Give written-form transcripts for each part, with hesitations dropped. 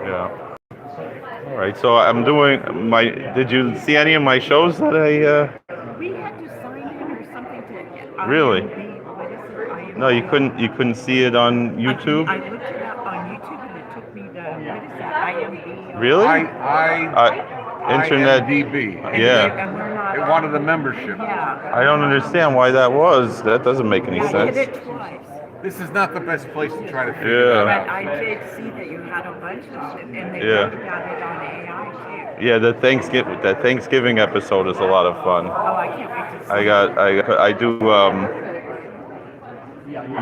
Yeah. All right. So I'm doing my. Did you see any of my shows that I? We had to sign in or something to get Really? IMB. What is it? No, you IMB. couldn't. You couldn't see it on YouTube. I looked it up on YouTube and it took me to what is that? IMB Really? Internet. IMDb. Yeah. and we're not It on. wanted the membership. Yeah. I don't understand why that was. That doesn't make any Yeah, I sense. did it twice. This is not the best place to try to figure Yeah. that But out. I did see that you had a bunch of shit, and they Yeah. wrote about it on AI too. Yeah, the Thanksgiving episode is a lot of fun. Oh, I can't wait to see I do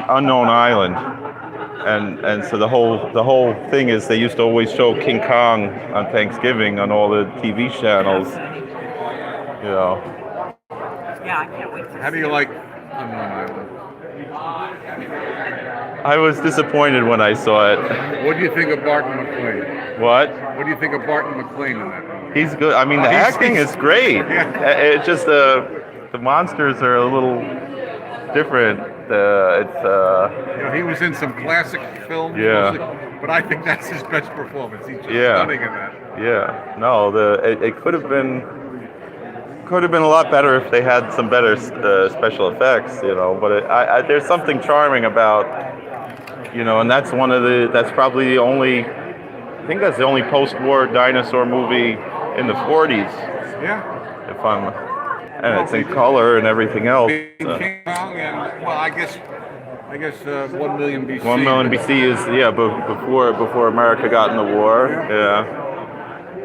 Unknown Island, and so the whole thing is they used to always show King Kong on Thanksgiving on all the TV channels. You know, Yeah, I can't wait to How do see you it. like Unknown Island? I was disappointed when I saw it. What do you think of Barton McLean? What? What do you think of Barton McLean in that movie? He's good. I mean, the acting is great. It's just the monsters are a little different. He was in some classic films, Yeah. mostly, but I think that's his best performance. He's just Yeah. stunning in that. Yeah. No, it could have been a lot better if they had some better special effects. But there's something charming about, and that's that's probably the only. I think that's the only post-war dinosaur movie in the 40s. Yeah. And it's in color and everything else. King Kong and I guess 1 million BC. 1 million BC is before America got in the war. Yeah.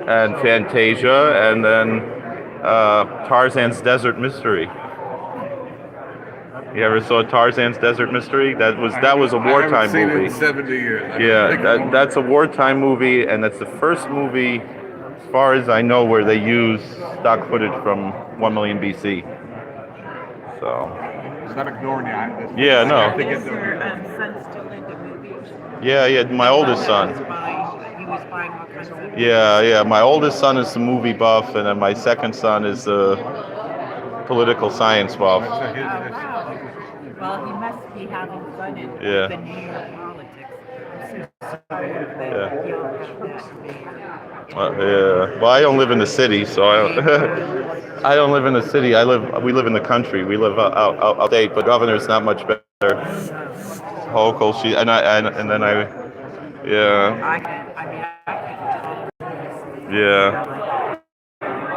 And Fantasia, and then Tarzan's Desert Mystery. You ever saw Tarzan's Desert Mystery? That was a wartime I haven't seen movie. it in 70 years. Yeah, that's a wartime movie, and that's the first movie, as far as I know, where they use stock footage from 1 million BC. So. I'm not ignoring you. Yeah, no. Is your son still into movies? Yeah, my oldest son. He was buying all kinds of. Yeah. My oldest son is the movie buff, and then my second son is the political science buff. Oh, wow. Well, he must be having fun in Yeah. the New York politics. I'm so sorry that y'all have that there. Yeah. Well, I don't live in the city, so I don't live in the city. We live in the country. We live out state, but governor's not much better. Local, yeah. I mean, I could Yeah.